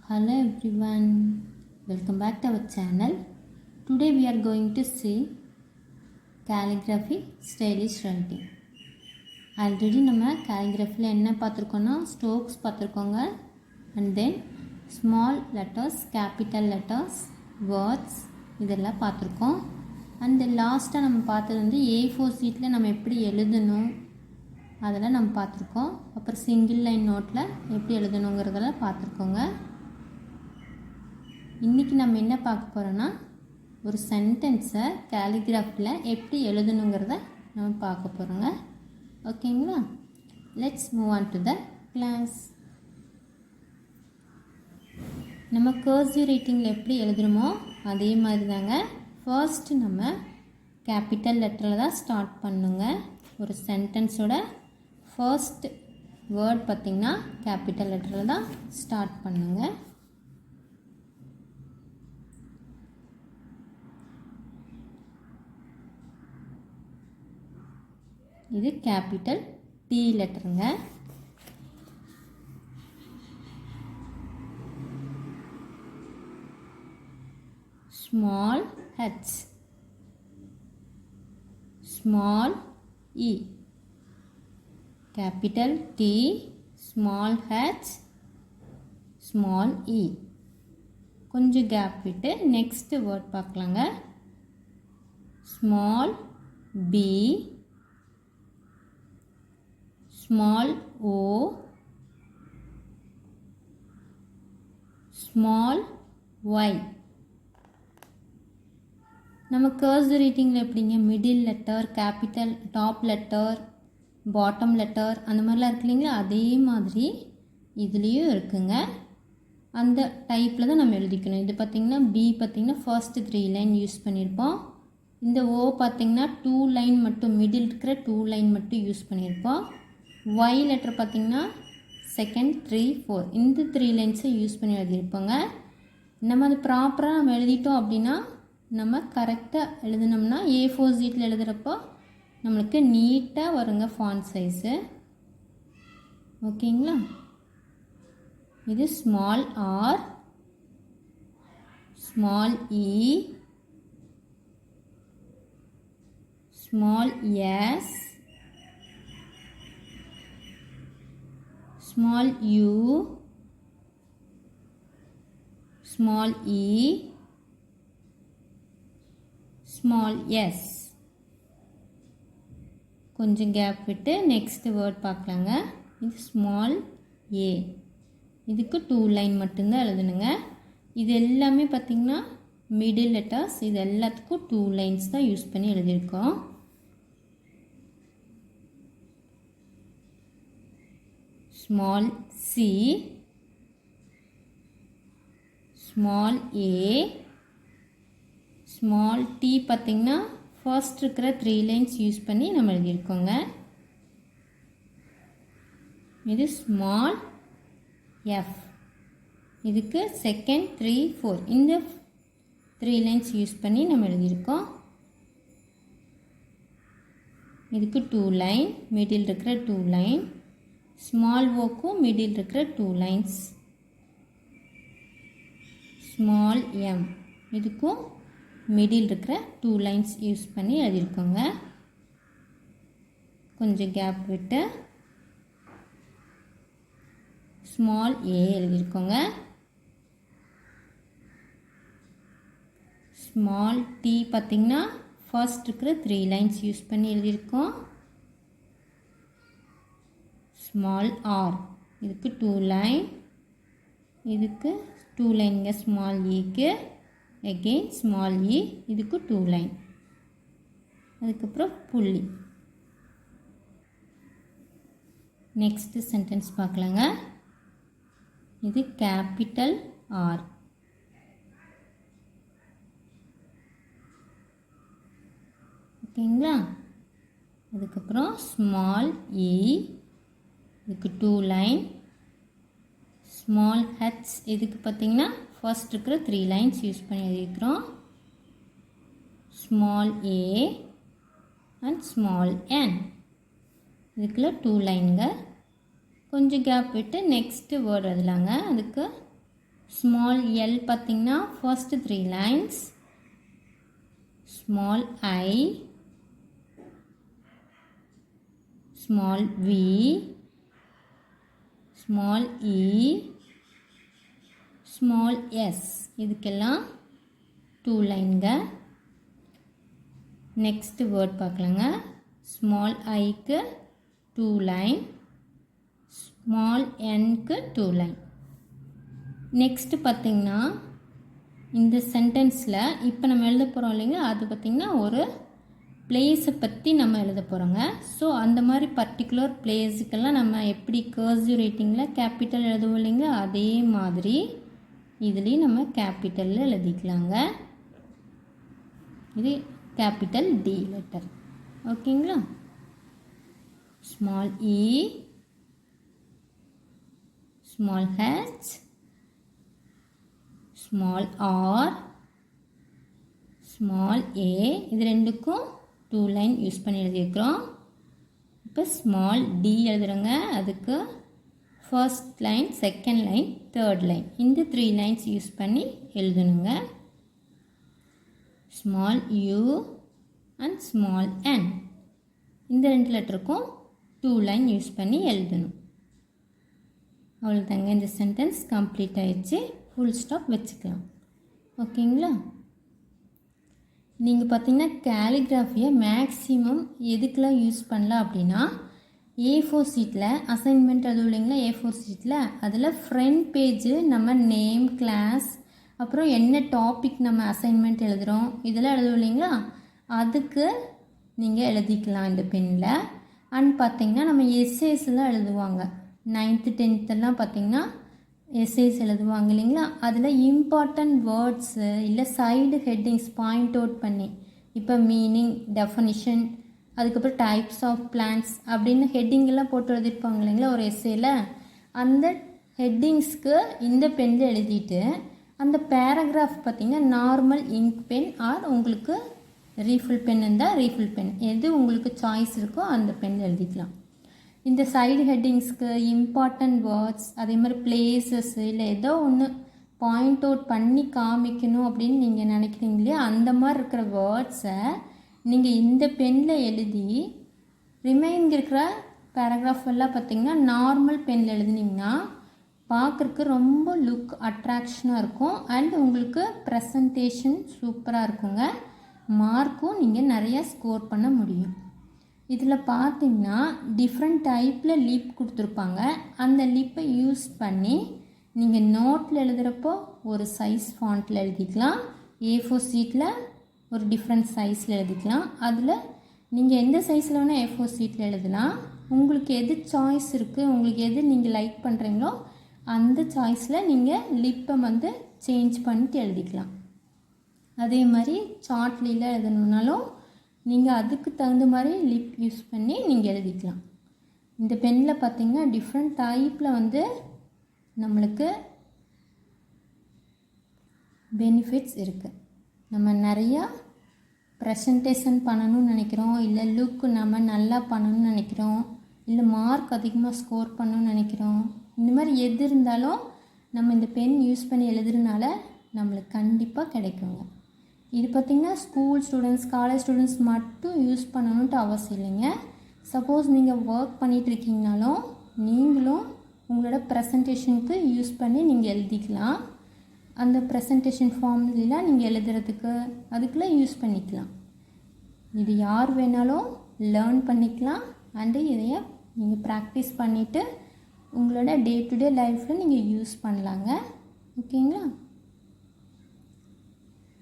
Hello everyone, welcome back to our channel. Today we are going to see calligraphy stylish writing. Already நம்ம calligraphyல என்ன பார்த்திருக்கோம்னா strokes பார்த்திருக்கோங்க, and then small letters, capital letters, words இதெல்லாம் பார்த்திருக்கோம். and then லாஸ்ட்டாக நம்ம பார்த்தது வந்து A4 ஷீட்டில் நம்ம எப்படி எழுதணும் அதெல்லாம் நம்ம பார்த்திருக்கோம். அப்புறம் சிங்கிள் லைன் நோட்டில் எப்படி எழுதணுங்கிறதெல்லாம் பார்த்திருக்கோங்க. இன்றைக்கி நம்ம என்ன பார்க்க போகிறோன்னா ஒரு சென்டென்ஸை கேலிகிராஃபியில் எப்படி எழுதணுங்கிறத நம்ம பார்க்க போகிறோங்க. ஓகேங்களா? Let's move on to the class. நம்ம கர்சிவ் ரைட்டிங்கில் எப்படி எழுதுணுமோ அதே மாதிரி தாங்க. ஃபர்ஸ்ட்டு நம்ம கேபிட்டல் லெட்டரில் தான் ஸ்டார்ட் பண்ணுங்க. ஒரு சென்டென்ஸோட ஃபர்ஸ்ட் வேர்ட் பார்த்திங்கன்னா கேபிட்டல் லெட்டரில் தான் ஸ்டார்ட் பண்ணுங்க. இது கேபிட்டல் T லெட்டருங்க. Small h, small e, capital T, small h, small e. கொஞ்சம் கேப் விட்டு நெக்ஸ்ட் வேர்ட் பார்க்கலாங்க. Small b, small o, small y. நம்ம கர்சிவ் ரைட்டிங்கில் எப்படிங்க middle letter, capital, top letter, bottom letter அந்த மாதிரிலாம் இருக்கு இல்லைங்களா, அதே மாதிரி இதுலேயும் இருக்குங்க. அந்த டைப்பில் தான் நம்ம எழுதிக்கணும். இது பார்த்திங்கன்னா பி பார்த்திங்கன்னா ஃபர்ஸ்ட்டு 3 லைன் யூஸ் பண்ணியிருப்போம். இந்த ஓ பார்த்திங்கன்னா 2 லைன் மட்டும், மிடில் இருக்கிற 2 லைன் மட்டும் யூஸ் பண்ணியிருப்போம். Y லெட்டர் பார்த்திங்கன்னா செகண்ட் 3, 4 இந்த 3 லைன்ஸை யூஸ் பண்ணி எழுதியிருப்போங்க. நம்ம அது ப்ராப்பராக நம்ம எழுதிட்டோம் அப்படின்னா நம்ம கரெக்டாக எழுதினோம்னா A4 ஷீட்டில் எழுதுகிறப்போ நம்மளுக்கு நீட்டாக வருங்க ஃபாண்ட் சைஸு. ஓகேங்களா? இது small r, small e, small s, small u, small e, small s. கொஞ்சம் கேப் விட்டு நெக்ஸ்ட் வேர்ட் பார்க்கலாங்க. இது ஸ்மால் a. இதுக்கு 2 லைன் மட்டும்தான் எழுதணுங்க. இது எல்லாமே பார்த்திங்கன்னா மிடில் லெட்டர்ஸ். இது எல்லாத்துக்கும் 2 லைன்ஸ் தான் யூஸ் பண்ணி எழுதியிருக்கோம். small c, small a, small t பார்த்திங்கன்னா ஃபர்ஸ்ட் இருக்கிற 3 லைன்ஸ் யூஸ் பண்ணி நம்ம எழுதியிருக்கோங்க. இது ஸ்மால் f. இதுக்கு செகண்ட் 3, 4 இந்த 3 லைன்ஸ் யூஸ் பண்ணி நம்ம எழுதியிருக்கோம். இதுக்கு 2 லைன், மிடில் இருக்கிற 2 லைன், ஸ்மால் ஓக்கும் மிடில் இருக்கிற 2 லைன்ஸ், ஸ்மால் எம் இதுக்கும் மிடில் இருக்கிற 2 லைன்ஸ் யூஸ் பண்ணி எழுதியிருக்கோங்க. கொஞ்சம் கேப் விட்டு ஸ்மால் ஏ எழுதியிருக்கோங்க. ஸ்மால் டி பார்த்திங்கன்னா ஃபர்ஸ்ட் இருக்கிற 3 லைன்ஸ் யூஸ் பண்ணி எழுதியிருக்கோம். ஸ்மால் ஆர் இதுக்கு 2 லைன், இதுக்கு 2 லைனுங்க ஸ்மால் ஈக்கு, அகெயின் ஸ்மால் இ இதுக்கு 2 லைன், அதுக்கப்புறம் புள்ளி. நெக்ஸ்ட் சென்டென்ஸ் பார்க்கலாங்க. இது கேபிட்டல் ஆர். ஓகேங்களா? அதுக்கப்புறம் ஸ்மால் இ இதுக்கு 2 லைன், ஸ்மால் h இதுக்கு பார்த்திங்கன்னா ஃபர்ஸ்ட் இருக்கிற 3 லைன்ஸ் யூஸ் பண்ணி எழுதிக்கிறோம். Small a and small n இதுக்குள்ள 2 லைனுங்க. கொஞ்சம் கேப் விட்டு நெக்ஸ்ட்டு வேர்டு எழுதலாங்க. அதுக்கு ஸ்மால் எல் பார்த்திங்கன்னா first 3 lines, small I, small V, small E, small S, இதுக்கெல்லாம் 2 லைன்ங்க. நெக்ஸ்ட் வேர்ட் பார்க்கலாங்க. ஸ்மால் ஐக்கு 2 லைன், ஸ்மால் என்க்கு 2 லைன். நெக்ஸ்ட்டு பார்த்திங்கன்னா இந்த சென்டென்ஸில் இப்போ நம்ம எழுத போகிறோம் இல்லைங்களா, அது பார்த்திங்கன்னா ஒரு பிளேஸை பற்றி நம்ம எழுத போகிறோங்க. ஸோ அந்த மாதிரி பர்டிகுலர் பிளேஸுக்கெல்லாம் நம்ம எப்படி கர்சிவ் ரைட்டிங்கில் கேபிட்டல் எழுதுவோம் இல்லைங்களா, அதே மாதிரி இதுலேயும் நம்ம கேபிட்டலில் எழுதிக்கலாங்க. இது கேபிட்டல் டி லெட்டர். ஓகேங்களா. Small E, small H, small R, small A, இது ரெண்டுக்கும் 2 லைன் யூஸ் பண்ணி எழுதியிருக்கிறோம். இப்போ ஸ்மால் டி எழுதுகிறோங்க. அதுக்கு first line, second line, third line, இந்த 3 லைன்ஸ் யூஸ் பண்ணி எழுதணுங்க. Small U and small N, இந்த 2 லெட்டருக்கும் 2 லைன் யூஸ் பண்ணி எழுதணும். அவ்வளோதாங்க, இந்த சென்டென்ஸ் கம்ப்ளீட் ஆயிடுச்சு. ஃபுல் ஸ்டாப் வச்சுக்கலாம். ஓகேங்களா. நீங்கள் பார்த்தீங்கன்னா கேலிகிராஃபியை மேக்ஸிமம் எதுக்கெலாம் யூஸ் பண்ணலாம் அப்படின்னா, A4 ஷீட்டில் அசைன்மெண்ட் எழுதும் இல்லைங்களா, A4 ஷீட்டில் அதில் ஃப்ரண்ட் பேஜு நம்ம நேம், கிளாஸ், அப்புறம் என்ன டாபிக் நம்ம அசைன்மெண்ட் எழுதுகிறோம் இதெல்லாம் எழுதும் இல்லைங்களா, அதுக்கு நீங்கள் எழுதிக்கலாம் இந்த பெனில். அண்ட் பார்த்திங்கன்னா நம்ம எஸ்ஏஸ்லாம் எழுதுவாங்க 9th 10th பார்த்திங்கன்னா எஸ்ஏஸ் எழுதுவாங்க இல்லைங்களா, அதில் இம்பார்ட்டண்ட் வேர்ட்ஸு இல்லை சைடு ஹெட்டிங்ஸ் பாயிண்ட் அவுட் பண்ணி, இப்போ மீனிங், டெஃபனிஷன், அதுக்கப்புறம் டைப்ஸ் ஆஃப் பிளான்ட்ஸ் அப்படின்னு ஹெட்டிங்கெல்லாம் போட்டு எழுதியிருப்பாங்க இல்லைங்களா ஒரு எஸ்ஏயில், அந்த ஹெட்டிங்ஸ்க்கு இந்த பெனில் எழுதிட்டு அந்த பேராகிராஃப் பார்த்திங்கன்னா நார்மல் இங்க் பென் ஆர் உங்களுக்கு ரீஃபில் பென் இருந்தால் ரீஃபில் பென், எது உங்களுக்கு சாய்ஸ் இருக்கோ அந்த பென் எழுதிக்கலாம். இந்த சைடு ஹெட்டிங்ஸ்க்கு இம்பார்ட்டண்ட் வேர்ட்ஸ், அதே மாதிரி பிளேசஸ், இல்லை ஏதோ ஒன்று பாயிண்ட் அவுட் பண்ணி காமிக்கணும் அப்படின்னு நீங்கள் நினைக்கிறீங்களே, அந்த மாதிரி இருக்கிற வேர்ட்ஸை நீங்கள் இந்த பெனில் எழுதி ரிமைன் இருக்கிற பேராகிராஃப் எல்லாம் பார்த்திங்கன்னா நார்மல் பெனில் எழுதுனீங்கன்னா பார்க்குறக்கு ரொம்ப லுக் அட்ராக்ஷனாக இருக்கும். அண்ட் உங்களுக்கு ப்ரெசன்டேஷன் சூப்பராக இருக்குங்க. மார்க்கும் நீங்கள் நிறையா ஸ்கோர் பண்ண முடியும். இதில் பார்த்திங்கன்னா டிஃப்ரெண்ட் டைப்பில் லிப் கொடுத்துருப்பாங்க. அந்த லிப்பை யூஸ் பண்ணி நீங்கள் நோட்டில் எழுதுகிறப்போ ஒரு சைஸ் ஃபாண்ட்டில் எழுதிக்கலாம், A4 ஷீட்டில் ஒரு டிஃப்ரெண்ட் சைஸில் எழுதிக்கலாம். அதில் நீங்கள் எந்த சைஸில் வேணால் A4 ஷீட்டில் எழுதலாம். உங்களுக்கு எது சாய்ஸ் இருக்குது, உங்களுக்கு எது நீங்கள் லைக் பண்ணுறீங்களோ அந்த சாய்ஸில் நீங்கள் லிப்பை வந்து சேஞ்ச் பண்ணிட்டு எழுதிக்கலாம். அதே மாதிரி சார்ட்லியில் எழுதணுன்னாலும் நீங்கள் அதுக்கு தகுந்த மாதிரி லிப் யூஸ் பண்ணி நீங்கள் எழுதிக்கலாம். இந்த பெனில் பார்த்திங்கன்னா டிஃப்ரெண்ட் டைப்பில் வந்து நம்மளுக்கு பெனிஃபிட்ஸ் இருக்குது. நம்ம நிறையா ப்ரெசன்டேஷன் பண்ணணும்னு நினைக்கிறோம், இல்லை லுக் நம்ம நல்லா பண்ணணும்னு நினைக்கிறோம், இல்லை மார்க் அதிகமாக ஸ்கோர் பண்ணணும்னு நினைக்கிறோம், இந்த மாதிரி எது இருந்தாலும் நம்ம இந்த பென் யூஸ் பண்ணி எழுதுறதுனால நம்மளுக்கு கண்டிப்பாக கிடைக்குங்க. இது பார்த்திங்கன்னா ஸ்கூல் ஸ்டூடெண்ட்ஸ், காலேஜ் ஸ்டூடெண்ட்ஸ் மட்டும் யூஸ் பண்ணணுன்ட்டு அவசியம் இல்லைங்க. சப்போஸ் நீங்கள் ஒர்க் பண்ணிகிட்ருக்கீங்கனாலும் நீங்களும் உங்களோட ப்ரெசன்டேஷனுக்கு யூஸ் பண்ணி நீங்கள் எழுதிக்கலாம். அந்த ப்ரெசன்டேஷன் ஃபார்ம்லாம் நீங்கள் எழுதுறதுக்கு அதுக்கெலாம் யூஸ் பண்ணிக்கலாம். இது யார் வேணாலும் லேர்ன் பண்ணிக்கலாம். அண்டு இதைய நீங்கள் ப்ராக்டிஸ் பண்ணிவிட்டு உங்களோட டே டு டே லைஃப்பில் நீங்கள் யூஸ் பண்ணலாங்க. ஓகேங்களா.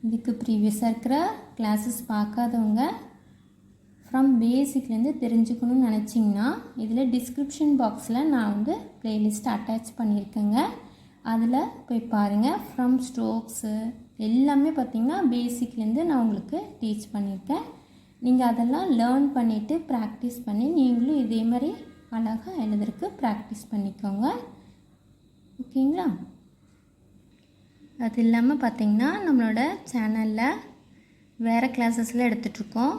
இதுக்கு ப்ரீவியஸாக இருக்கிற கிளாஸஸ் பார்க்காதவங்க ஃப்ரம் பேசிக்லேருந்து தெரிஞ்சுக்கணும்னு நினச்சிங்கன்னா இதில் டிஸ்கிரிப்ஷன் பாக்ஸில் நான் வந்து ப்ளேலிஸ்ட் அட்டாச் பண்ணியிருக்கேங்க. அதில் போய் பாருங்கள். ஃப்ரம் ஸ்ட்ரோக்ஸு எல்லாமே பார்த்திங்கன்னா பேசிக்லேருந்து நான் உங்களுக்கு டீச் பண்ணியிருக்கேன். நீங்கள் அதெல்லாம் லேர்ன் பண்ணிவிட்டு ப்ராக்டிஸ் பண்ணி நீங்களும் இதே மாதிரி அழகாக எழுதுறதுக்கு ப்ராக்டிஸ் பண்ணிக்கோங்க. ஓகேங்களா. அது இல்லாமல் பார்த்திங்கன்னா நம்மளோட சேனலில் வேறு கிளாஸஸ்லாம் எடுத்துகிட்ருக்கோம்.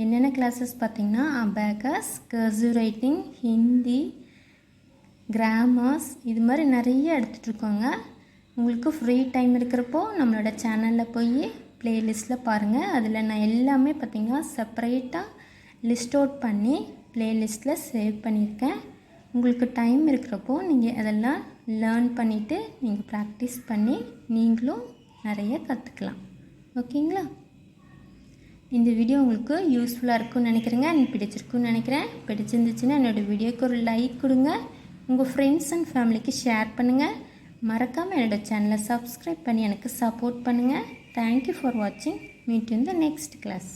என்னென்ன கிளாஸஸ் பார்த்திங்கன்னா abacus, cursive writing, Hindi, Cramer's, இது மாதிரி நிறைய எடுத்துகிட்ருக்கோங்க. உங்களுக்கு ஃப்ரீ டைம் இருக்கிறப்போ நம்மளோட சேனலில் போய் ப்ளேலிஸ்ட்டில் பாருங்கள். அதில் நான் எல்லாமே பார்த்திங்கன்னா செப்பரேட்டாக லிஸ்ட் அவுட் பண்ணி ப்ளேலிஸ்ட்டில் சேவ் பண்ணியிருக்கேன். உங்களுக்கு டைம் இருக்கிறப்போ நீங்கள் அதெல்லாம் லேர்ன் பண்ணிவிட்டு நீங்கள் ப்ராக்டிஸ் பண்ணி நீங்களும் நிறைய கற்றுக்கலாம். ஓகேங்களா? இந்த வீடியோ உங்களுக்கு யூஸ்ஃபுல்லாக இருக்கும்னு நினைக்கிறேங்க. எனக்கு பிடிச்சிருக்குன்னு நினைக்கிறேன். பிடிச்சிருந்துச்சுன்னா என்னோடய வீடியோக்கு ஒரு லைக் கொடுங்க. உங்கள் ஃப்ரெண்ட்ஸ் அண்ட் ஃபேமிலிக்கு ஷேர் பண்ணுங்கள். மறக்காமல் என்னோடய சேனலை சப்ஸ்கிரைப் பண்ணி எனக்கு சப்போர்ட் பண்ணுங்கள். தேங்க்யூ ஃபார் வாட்சிங். Meet in the next class.